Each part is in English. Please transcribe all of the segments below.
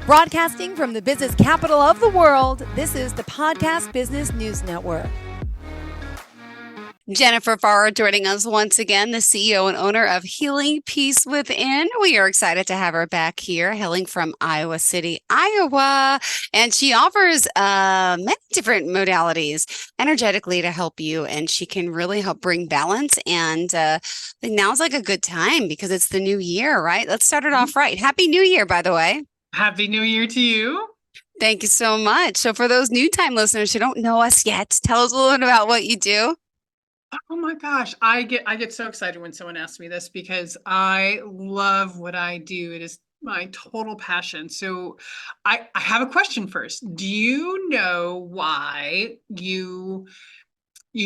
Broadcasting from the business capital of the world, this is the Podcast Business News Network. Jennifer Farrar joining us once again, the CEO and owner of Healing Peace Within. We are excited to have her back here, hailing from Iowa City, Iowa. And she offers many different modalities energetically to help you. And she can really help bring balance. And I think now's like a good time because it's the new year, right? Let's start it off right. Happy New Year, by the way. Happy New Year to you. Thank you so much. So for those new time listeners who don't know us yet, tell us a little bit about what you do. Oh my gosh, I get so excited when someone asks me this because I love what I do. It is my total passion. So I have a question first. Do you know why you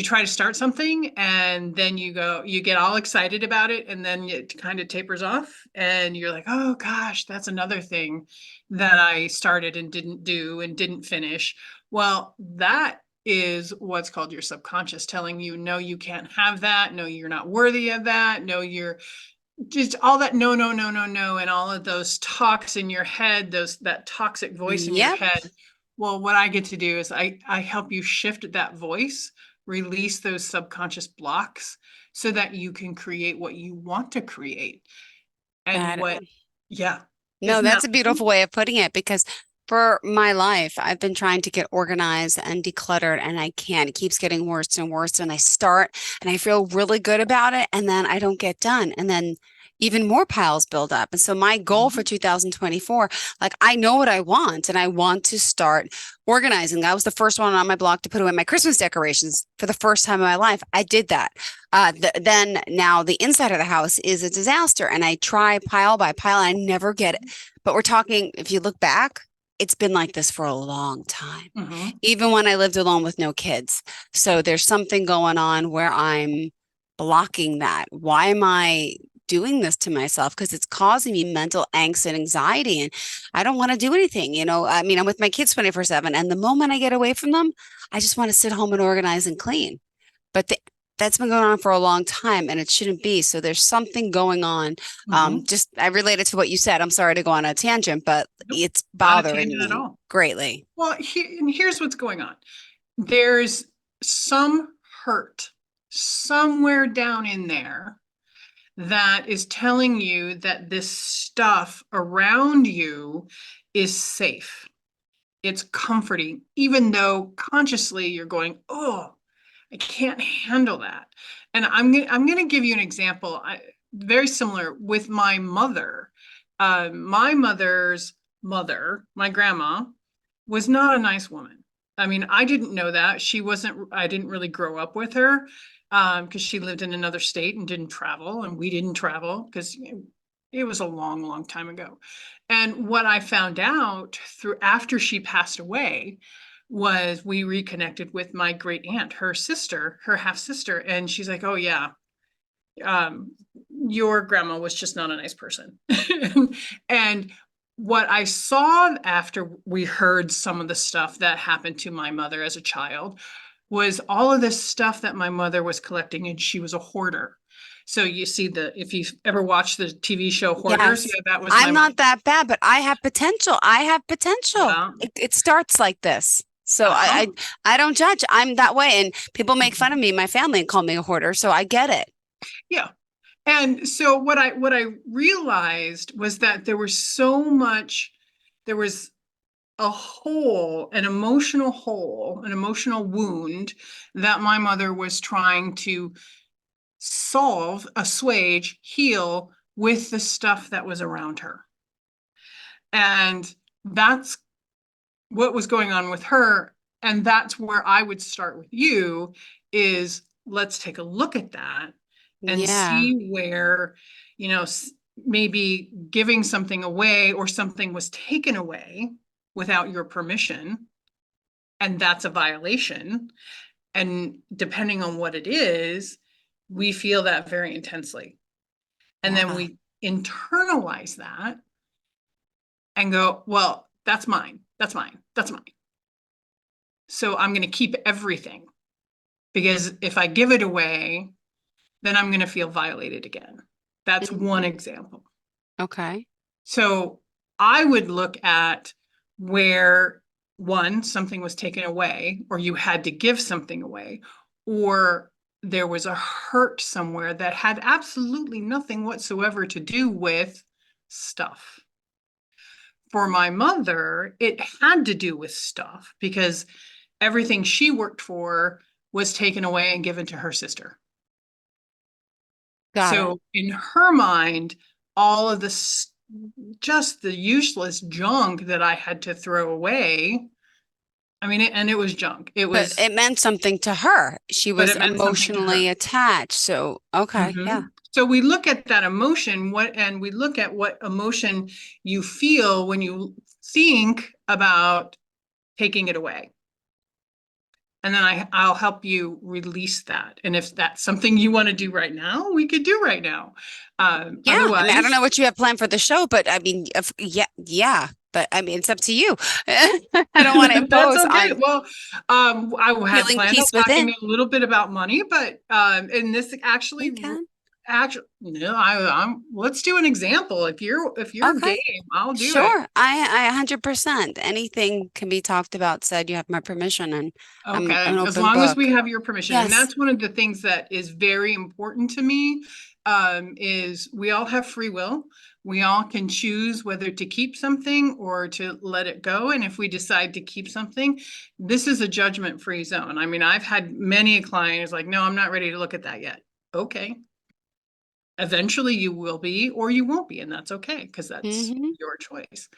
try to start something and then you get all excited about it and then it kind of tapers off and you're like, oh gosh, that's another thing that I started and didn't do and didn't finish. Well, that is what's called your subconscious telling you, no, you can't have that. No, you're not worthy of that. No, you're just all that. No, no, no, no, no. And all of those talks in your head, that toxic voice in your head. Well, what I get to do is I help you shift that voice, release those subconscious blocks so that you can create what you want to create. And No, that's a beautiful way of putting it because for my life, I've been trying to get organized and decluttered and I can't. It keeps getting worse and worse. And I start and I feel really good about it. And then I don't get done. And then even more piles build up. And so my goal for 2024, like I know what I want and I want to start organizing. I was the first one on my blog to put away my Christmas decorations for the first time in my life. I did that. Then now the inside of the house is a disaster and I try pile by pile and I never get it. But we're talking, if you look back, it's been like this for a long time, even when I lived alone with no kids. So there's something going on where I'm blocking that. Why am I doing this to myself? Because it's causing me mental angst and anxiety. And I don't want to do anything. You know, I mean, I'm with my kids 24/7. And the moment I get away from them, I just want to sit home and organize and clean. But that's been going on for a long time and it shouldn't be. So there's something going on. I related to what you said. I'm sorry to go on a tangent, but it's bothering me greatly. Well, here's what's going on. There's some hurt somewhere down in there that is telling you that this stuff around you is safe. It's comforting, even though consciously you're going, oh, I can't handle that. And I'm going to give you an example, very similar with my mother. My mother's mother, my grandma, was not a nice woman. I mean, I didn't know that. I didn't really grow up with her because she lived in another state and didn't travel, and we didn't travel because it was a long, long time ago. And what I found out after she passed away was we reconnected with my great aunt, her sister, her half sister. And she's like, oh yeah, your grandma was just not a nice person. And what I saw after we heard some of the stuff that happened to my mother as a child was all of this stuff that my mother was collecting, and she was a hoarder. So you see if you've ever watched the TV show Hoarders, that was I'm not that bad, but I have potential. Well, it starts like this. So I don't judge. I'm that way. And people make fun of me, my family, and call me a hoarder. So I get it. Yeah. And so what I realized was that there was a hole, an emotional wound that my mother was trying to solve, assuage, heal with the stuff that was around her. And that's what was going on with her. And that's where I would start with you is let's take a look at that and see where, maybe giving something away or something was taken away without your permission. And that's a violation. And depending on what it is, we feel that very intensely. And then we internalize that and go, well, that's mine. That's mine. That's mine. So I'm going to keep everything because if I give it away, then I'm going to feel violated again. That's one example. Okay. So I would look at where one, something was taken away, or you had to give something away, or there was a hurt somewhere that had absolutely nothing whatsoever to do with stuff. For my mother, it had to do with stuff because everything she worked for was taken away and given to her sister. Got it. So in her mind, all of this, just the useless junk that I had to throw away. I mean, and it was junk. It But was, it meant something to her. She but was it meant something to her. emotionally attached. So, okay. Yeah. Mhm. So we look at that emotion, and we look at what emotion you feel when you think about taking it away. And then I'll help you release that. And if that's something you want to do right now, we could do right now. Yeah. I mean, I don't Otherwise, know what you have planned for the show, but I mean, yeah, yeah. But I mean, it's up to you. I don't want to that's impose okay. on Well, I had feeling planned on peace talking within. a little bit about money, but and this We can. actually, no, I'm. Let's do an example. If you're Okay. game, I'll do it. Sure. I 100%. Anything can be talked about, said. You have my permission, and I'm Okay, an as open long as we book. have your permission. And Yes. that's one of the things that is very important to me, is we all have free will. We all can choose whether to keep something or to let it go. And if we decide to keep something, this is a judgment-free zone. I mean, I've had many clients like, no, I'm not ready to look at that yet. Okay. Eventually you will be, or you won't be, and that's okay, because that's Hmm. your choice.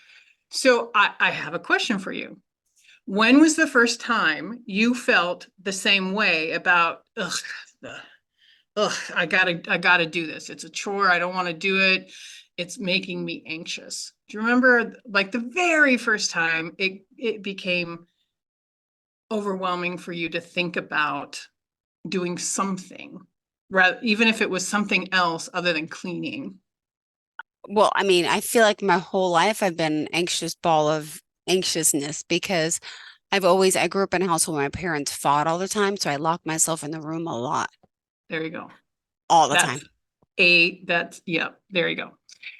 So I have a question for you. When was the first time you felt the same way about, I gotta do this. It's a chore. I don't want to do it. It's making me anxious. Do you remember like the very first time it became overwhelming for you to think about doing something, rather, even if it was something else other than cleaning? Well, I mean, I feel like my whole life I've been an anxious ball of anxiousness because I grew up in a household where my parents fought all the time. So I locked myself in the room a lot, There you go. all the That's time. yeah, there you go.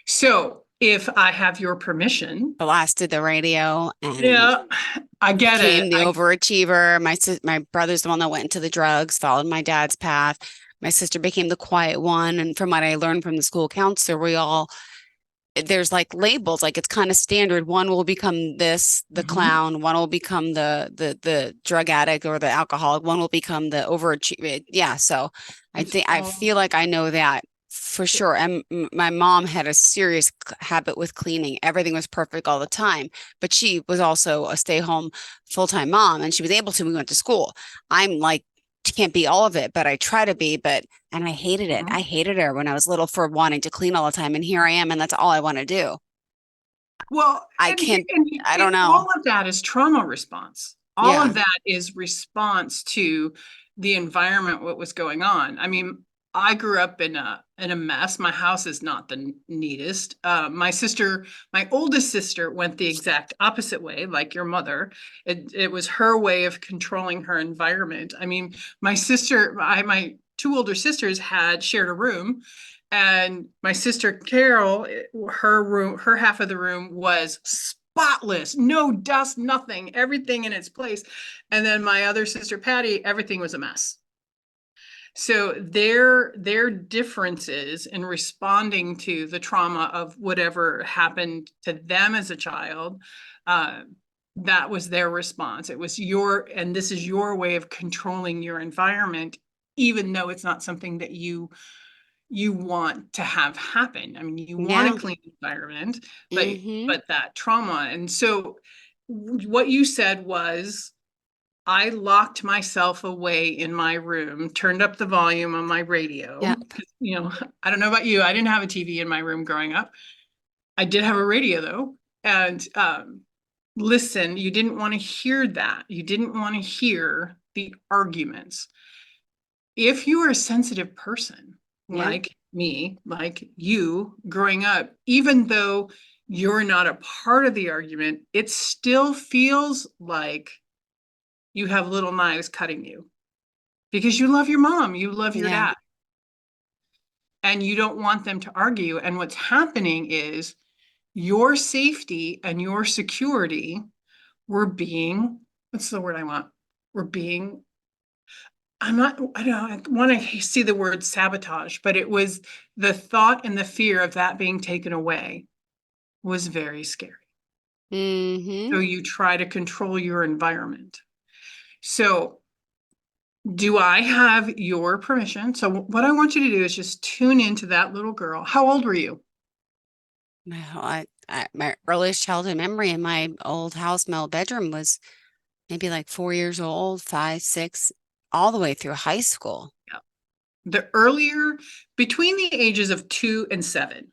So if I have your permission, Blasted the radio and yeah, I get it. became the overachiever. My brother's the one that went into the drugs, followed my dad's path. My sister became the quiet one. And from what I learned from the school counselor, there's like labels, like it's kind of standard. One will become this, the Mhm. clown. One will become the drug addict or the alcoholic. One will become the overachiever. Yeah. So It's I all feel like I know that for sure. And my mom had a serious habit with cleaning. Everything was perfect all the time, but she was also a stay-home full-time mom, and she was able to. We went to school. I'm like, can't be all of it, but I try to be. And I hated it. Mhm. I hated her when I was little for wanting to clean all the time. And here I am, and that's all I want to do. Well, I and, can't, I don't all know. of that is trauma response. All Yeah. of that is response to the environment, what was going on. I mean, I grew up in a mess. My house is not the neatest. My oldest sister went the exact opposite way, like your mother. It was her way of controlling her environment. I mean, my two older sisters had shared a room, and my sister Carol, her half of the room was spotless, no dust, nothing, everything in its place. And then my other sister Patty, everything was a mess. So their differences in responding to the trauma of whatever happened to them as a child, uh, that was their response. It was and this is your way of controlling your environment, even though it's not something that you want to have happen. I mean, you want a Yeah. clean environment, but Hmm. that trauma. And so what you said was, I locked myself away in my room, turned up the volume on my radio. Yeah. 'Cause, I don't know about you. I didn't have a TV in my room growing up. I did have a radio though. And listen, you didn't want to hear that. You didn't want to hear the arguments. If you are a sensitive person Yeah. like me, like you growing up, even though you're not a part of the argument, it still feels like you have little knives cutting you because you love your mom, you love your Yeah. dad, and you don't want them to argue. And what's happening is your safety and your security were being, what's the word I want? Were being, I don't know, I want to see the word sabotage, but it was the thought and the fear of that being taken away was very scary. Mm-hmm. So you try to control your environment. So do I have your permission? So what I want you to do is just tune into that little girl. How old were you? My earliest childhood memory in my old house, my old bedroom was maybe like 4 years old, 5, 6, all the way through high school. Yeah. The earlier, between the ages of 2 and 7.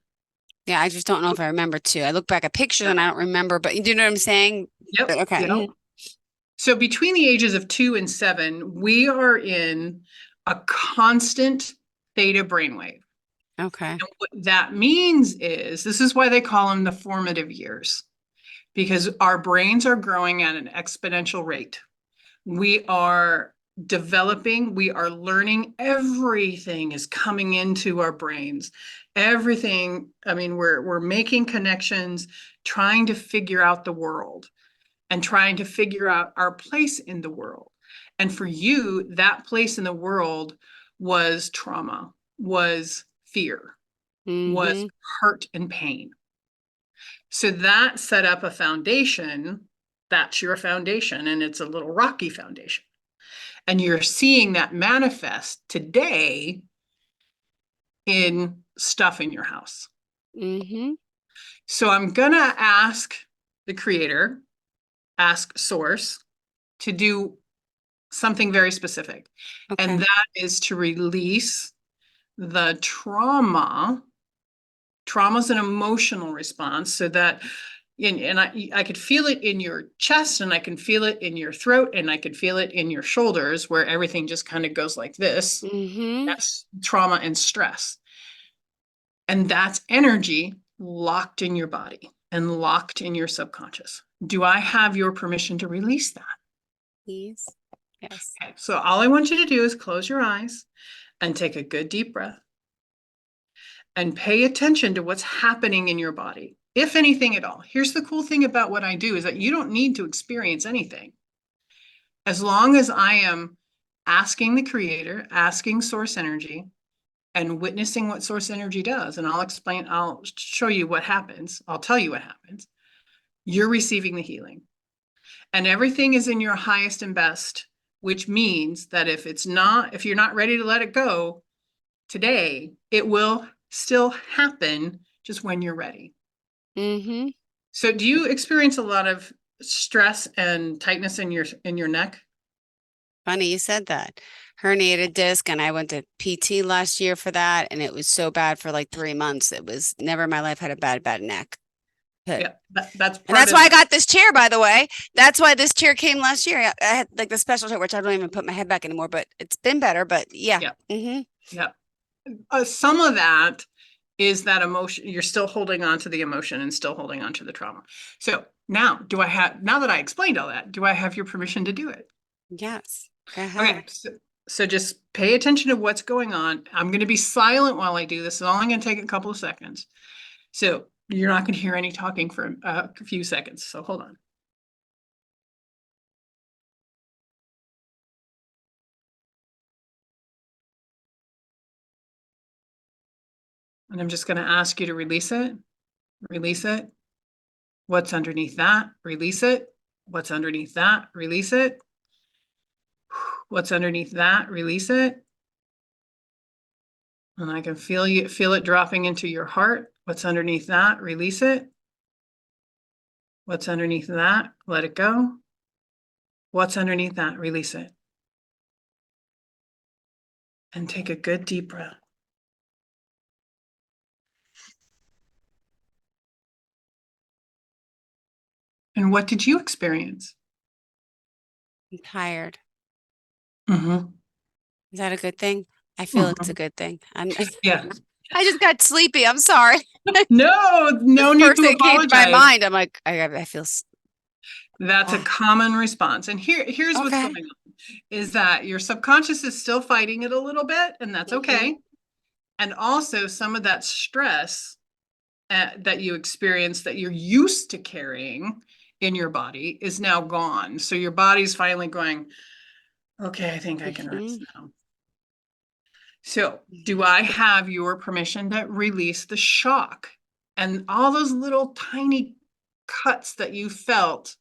Yeah, I just don't know if I remember too. I look back at pictures and I don't remember, but you do know what I'm saying? Yep. But okay. Yep. Mhm. So between the ages of 2 and 7, we are in a constant theta brainwave. Okay. And what that means is, this is why they call them the formative years, because our brains are growing at an exponential rate. We are developing, we are learning, everything is coming into our brains. Everything, I mean, we're making connections, trying to figure out the world and trying to figure out our place in the world. And for you, that place in the world was trauma, was fear, was Mm-hmm. hurt and pain. So that set up a foundation. That's your foundation, and it's a little rocky foundation. And you're seeing that manifest today in stuff in your house. Mm-hmm. So I'm going to ask the creator, ask source to do something very specific. Okay. And that is to release the trauma. Trauma is an emotional response, so that I could feel it in your chest, and I can feel it in your throat, and I could feel it in your shoulders, where everything just kind of goes like this. Mm-hmm. That's trauma and stress. And that's energy locked in your body and locked in your subconscious. Do I have your permission to release that? Please. Yes. Okay, so all I want you to do is close your eyes and take a good deep breath and pay attention to what's happening in your body, if anything at all. Here's the cool thing about what I do is that you don't need to experience anything. As long as I am asking the creator, asking source energy, and witnessing what source energy does, and I'll show you what happens. I'll tell you what happens. You're receiving the healing. And everything is in your highest and best, which means that if you're not ready to let it go today, it will still happen just when you're ready. Mm-hmm. So do you experience a lot of stress and tightness in your neck? Funny you said that. Herniated disc, and I went to PT last year for that, and it was so bad for like 3 months. It was never in my life had a bad neck. But, Yeah, that's and that's why I got this chair, by the way. That's why this chair came last year. I had like the special chair, which I don't even put my head back anymore, but it's been better. But yeah. Yeah. Mm-hmm. Yeah. Some of that is that emotion. You're still holding on to the emotion and still holding on to the trauma. So now that I explained all that, do I have your permission to do it? Yes. Go Okay. ahead. So just pay attention to what's going on. I'm going to be silent while I do this. It's only going to take a couple of seconds. So you're not going to hear any talking for a few seconds. So hold on. And I'm just going to ask you to release it. Release it. What's underneath that? Release it. What's underneath that? Release it. What's underneath that? Release it. And I can feel it dropping into your heart. What's underneath that? Release it. What's underneath that? Let it go. What's underneath that? Release it. And take a good deep breath. And what did you experience? I'm tired. Mm-hmm. Is that a good thing? I feel it's a good thing. Yeah. I just got sleepy. I'm sorry. No need First to thing came to my apologize. mind. I'm like, I feel. That's a common response. And here's what's Okay. going on is that your subconscious is still fighting it a little bit, and that's okay. And also some of that stress that you experience that you're used to carrying in your body is now gone. So your body's finally going, okay, I think I can rest now. So do I have your permission to release the shock and all those little tiny cuts that you felt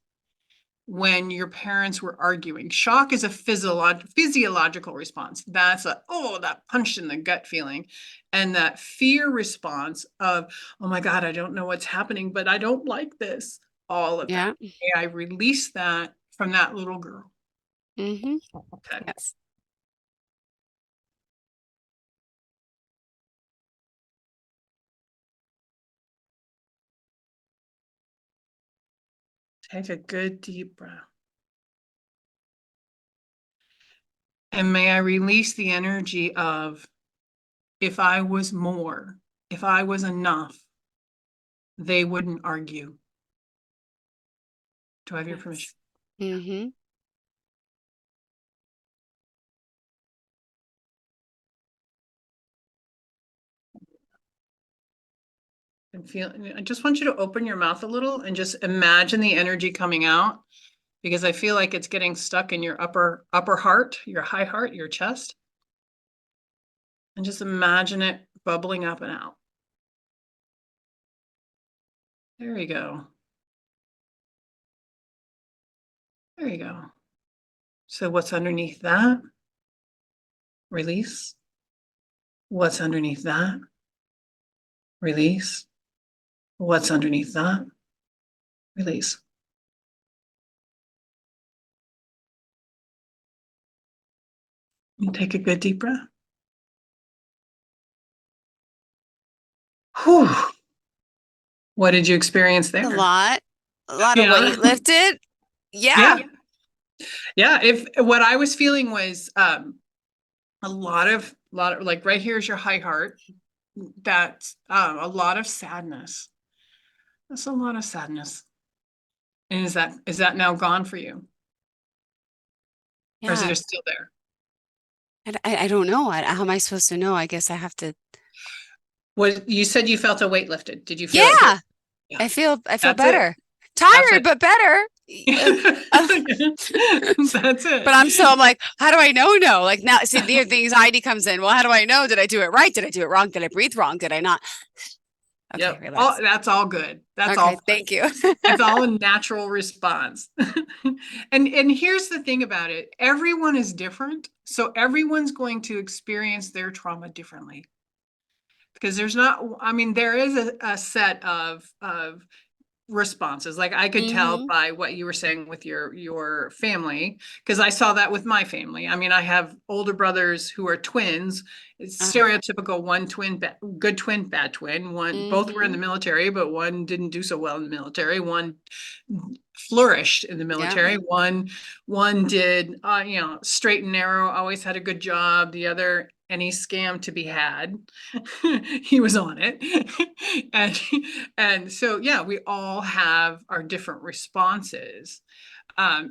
when your parents were arguing? Shock is a physiological response. That's that punch in the gut feeling. And that fear response of, oh my God, I don't know what's happening, but I don't like this. All of that. I release that from that little girl. Mm-hmm. Okay. Yes. Take a good deep breath. And may I release the energy of, if I was more, if I was enough, they wouldn't argue. Do I have your permission? Mm-hmm. And feel, I just want you to open your mouth a little and just imagine the energy coming out, because I feel like it's getting stuck in your upper heart, your high heart, your chest. And just imagine it bubbling up and out. There you go. There you go. So what's underneath that? Release. What's underneath that? Release. What's underneath that? Release. And take a good deep breath. Whew. What did you experience there? A lot of Yeah. weight lifted. Yeah. Yeah. If what I was feeling was a lot of like right here's your high heart. That's a lot of sadness. That's a lot of sadness. And is that now gone for you? Or is Yeah. it still there? I don't know. How am I supposed to know? I guess I have to. What you said, you felt a weight lifted. Did you feel it Yeah. here? I feel That's it. better. That's Tired, it. but better. That's it. But I'm like, how do I know? No, like now, see, the anxiety comes in. Well, how do I know? Did I do it right? Did I do it wrong? Did I breathe wrong? Did I not? Okay, Yep. relax. That's all good. That's Okay, all fine. thank you. It's all a natural response. And here's the thing about it. Everyone is different. So everyone's going to experience their trauma differently. Because there is a set of responses. Like I could tell by what you were saying with your family, because I saw that with my family. I mean, I have older brothers who are twins. It's stereotypical one twin, good twin, bad twin. Both were in the military, but one didn't do so well in the military. One flourished in the military. One did, straight and narrow, always had a good job. The other, any scam to be had, he was on it. and so, yeah, we all have our different responses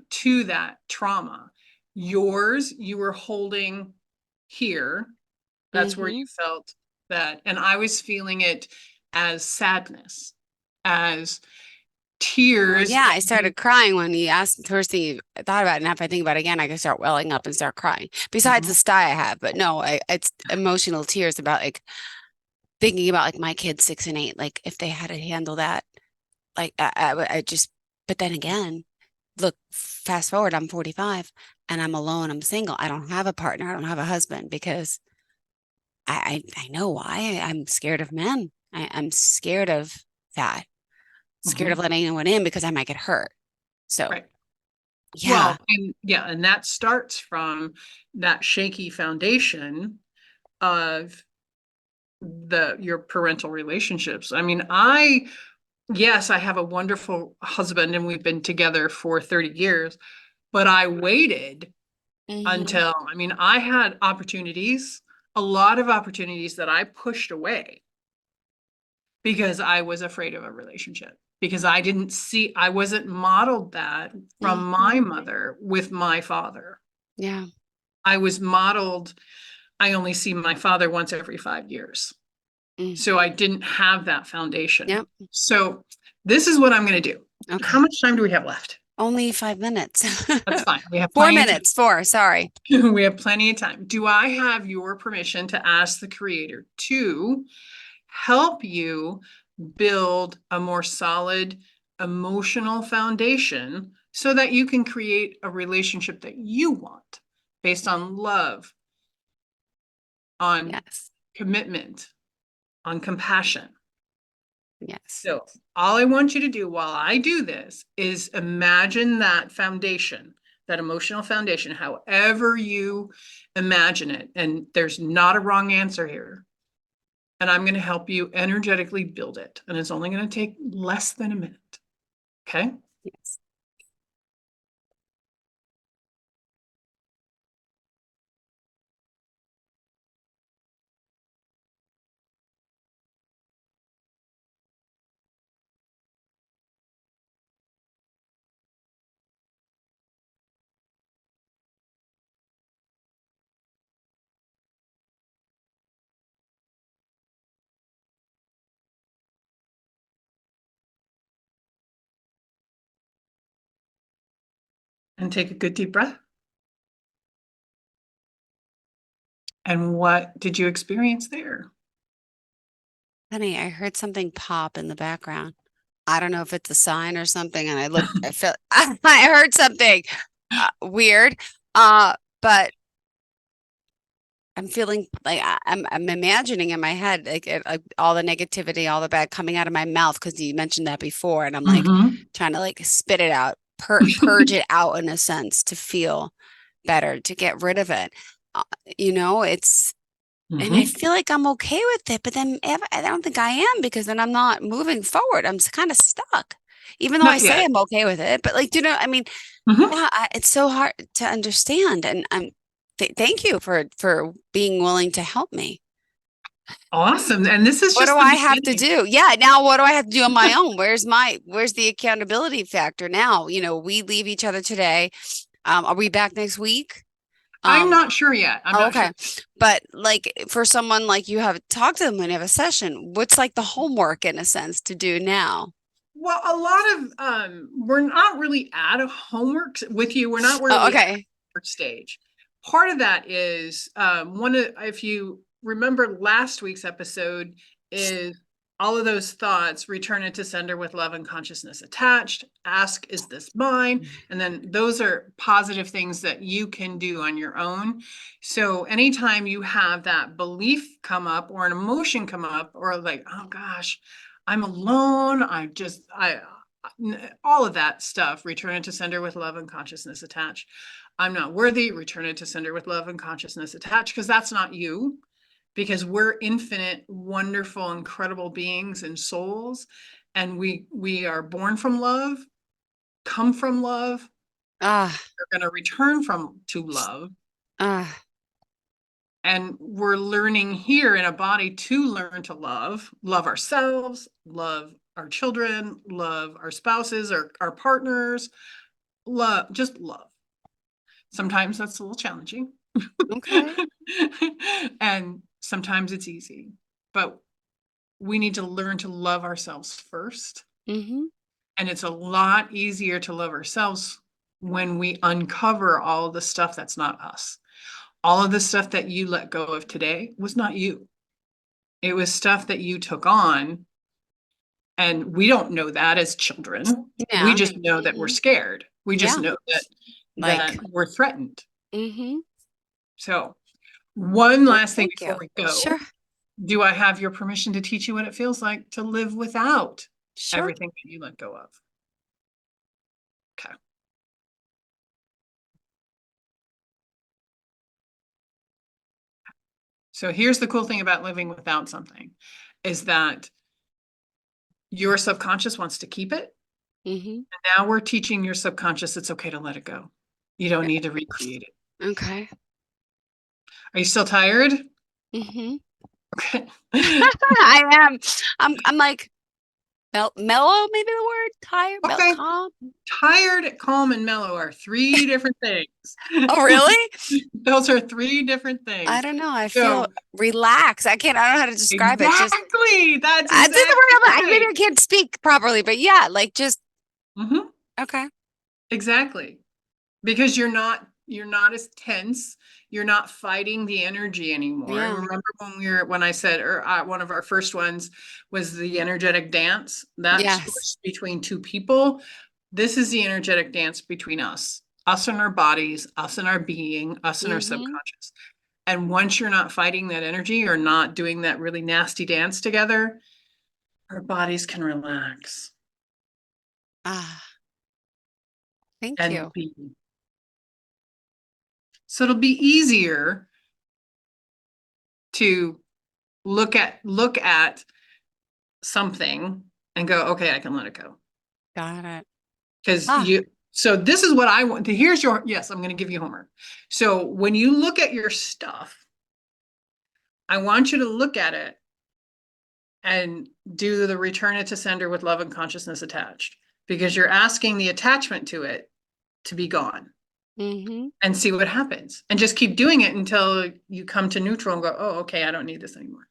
to that trauma. Yours, you were holding here. That's where you felt that. And I was feeling it as sadness, as tears. Yeah, I started crying when he asked the first thing I thought about it. And if I think about it again, I can start welling up and start crying. Besides the sty I have, but no, it's emotional tears about like thinking about like my kids 6 and 8, like if they had to handle that, like I just. But then again, look, fast forward, I'm 45 and I'm alone. I'm single. I don't have a partner. I don't have a husband because I know why. I'm scared of men. I'm scared of that. Scared of letting anyone in because I might get hurt. So, yeah. Well, and that starts from that shaky foundation of your parental relationships. I mean, yes, I have a wonderful husband and we've been together for 30 years, but I waited until, I had opportunities, a lot of opportunities that I pushed away because I was afraid of a relationship, because I wasn't modeled that from my mother with my father. Yeah. I was modeled, I only see my father once every 5 years. So I didn't have that foundation. Yep. So this is what I'm going to do. Okay. How much time do we have left? Only 5 minutes. That's fine. We have 4 plenty of minutes. 4, sorry. time. We have plenty of time. Do I have your permission to ask the creator to help you build a more solid emotional foundation so that you can create a relationship that you want based on love, on Yes. commitment, on compassion? Yes. So all I want you to do while I do this is imagine that foundation, that emotional foundation, however you imagine it. And there's not a wrong answer here. And I'm going to help you energetically build it. And it's only going to take less than a minute. Okay? Yes. And take a good deep breath. And what did you experience there? Honey, I heard something pop in the background. I don't know if it's a sign or something. And I felt, I heard something weird. But I'm feeling like I'm imagining in my head like all the negativity, all the bad coming out of my mouth because you mentioned that before, and I'm like trying to like spit it out, purge it out in a sense to feel better, to get rid of it. It's and I feel like I'm okay with it, but then I don't think I am because then I'm not moving forward. I'm kind of stuck, even though I Not say yet. I'm okay with it. But like, I mean, yeah, it's so hard to understand, and thank you for being willing to help me. Awesome. And this is What just do the I have to beginning. do? Yeah, now what do I have to do on my own? Where's the accountability factor now? We leave each other today. Are we back next week? I'm not sure yet. I'm not okay. sure. But like for someone like you have talked to them when you have a session, what's like the homework in a sense to do now? Well, a lot of we're not really at a homework with you. We're not really at Okay. a stage. Part of that is if you remember last week's episode, is all of those thoughts return it to sender with love and consciousness attached. Ask, is this mine? And then those are positive things that you can do on your own. So anytime you have that belief come up or an emotion come up, or like, oh gosh, I'm alone. All of that stuff, return it to sender with love and consciousness attached. I'm not worthy, return it to sender with love and consciousness attached, because that's not you, because we're infinite, wonderful, incredible beings and souls. And we are born from love, come from love, Ah, we're going to return to love. ah, And we're learning here in a body to learn to love ourselves, love our children, love our spouses, our partners, just love. Sometimes that's a little challenging. okay. And sometimes it's easy, but we need to learn to love ourselves first. Mm-hmm. And it's a lot easier to love ourselves when we uncover all the stuff that's not us. All of the stuff that you let go of today was not you. It was stuff that you took on. And we don't know that as children. We Yeah. just know that we're scared. We just Yeah. know that Like, we're threatened. mm-hmm. So one Well, last thing thank before you. we go. Sure. Do I have your permission to teach you what it feels like to live without Sure. everything that you let go of? Okay. So here's the cool thing about living without something, is that your subconscious wants to keep it. Mm-hmm. And now we're teaching your subconscious it's okay to let it go. You don't need to recreate it. Okay. Are you still tired? Mm-hmm. Okay. I am. I'm like, Mellow, maybe the word tired, Okay. calm. Tired, calm, and mellow are 3 different things. Oh, really? Those are 3 different things. I don't know. I So- feel relaxed. I don't know how to describe it. Just Exactly. That's I did the exactly word. Maybe I can't speak properly, but yeah, like just Mhm. okay. Exactly. Because you're not as tense. You're not fighting the energy anymore. Yeah. Remember when I said, one of our first ones was the energetic dance. That's Yes. between 2 people. This is the energetic dance between us and our bodies, us and our being, us and our subconscious. And once you're not fighting that energy or not doing that really nasty dance together, our bodies can relax Thank and you. be. So it'll be easier to look at something and go, okay, I can let it go. Got it. Because so this is what I want. Here's yes, I'm going to give you homework. So when you look at your stuff, I want you to look at it and do the return it to sender with love and consciousness attached, because you're asking the attachment to it to be gone. And see what happens, and just keep doing it until you come to neutral and go, oh, okay, I don't need this anymore.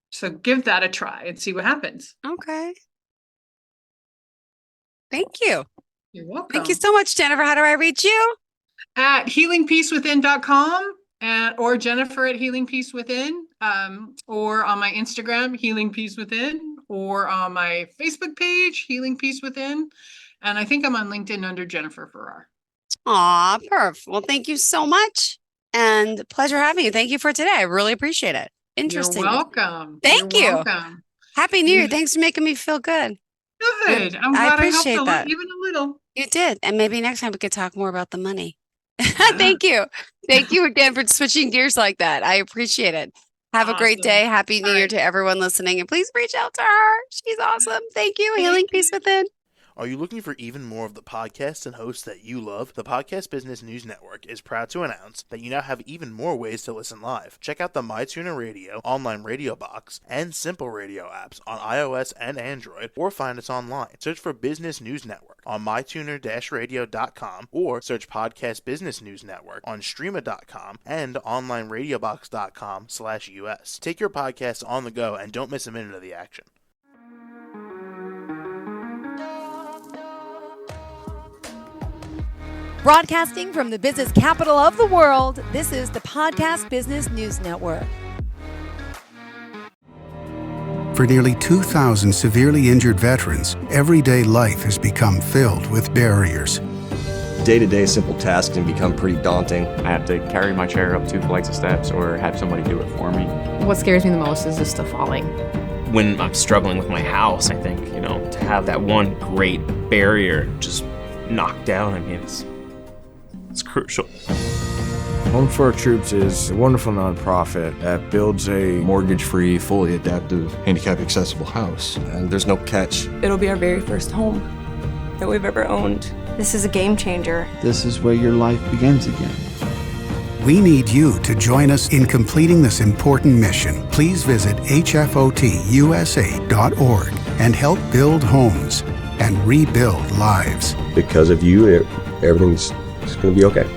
So give that a try and see what happens. Okay. Thank you. You're welcome. Thank you so much, Jennifer. How do I reach you? At healingpeacewithin.com or Jennifer at healingpeacewithin, or on my Instagram, Healing Peace Within, or on my Facebook page, Healing Peace Within. And I think I'm on LinkedIn under Jennifer Farrar. Aw, perfect. Well, thank you so much. And pleasure having you. Thank you for today. I really appreciate it. Interesting. You're welcome. Thank You're you. welcome. Happy New Year. Thanks for making me feel good. Good. I'm I glad appreciate I helped that. even a little. You did. And maybe next time we could talk more about the money. Thank you. Thank you again for switching gears like that. I appreciate it. Have a great day. Happy New Year to everyone listening. And please reach out to her. She's awesome. Thank you. Healing Peace Within. Are you looking for even more of the podcasts and hosts that you love? The Podcast Business News Network is proud to announce that you now have even more ways to listen live. Check out the MyTuner Radio, online radio box, and Simple Radio apps on iOS and Android, or find us online. Search for Business News Network on mytuner-radio.com, or search Podcast Business News Network on streama.com and onlineradiobox.com/US. Take your podcasts on the go and don't miss a minute of the action. Broadcasting from the business capital of the world, this is the Podcast Business News Network. For nearly 2,000 severely injured veterans, everyday life has become filled with barriers. Day-to-day simple tasks can become pretty daunting. I have to carry my chair up 2 flights of steps or have somebody do it for me. What scares me the most is just the falling. When I'm struggling with my house, I think, to have that one great barrier just knocked down, it's crucial. Home for Our Troops is a wonderful nonprofit that builds a mortgage-free, fully adaptive, handicap-accessible house. And there's no catch. It'll be our very first home that we've ever owned. This is a game changer. This is where your life begins again. We need you to join us in completing this important mission. Please visit hfotusa.org and help build homes and rebuild lives. Because of you, everything's going to be okay.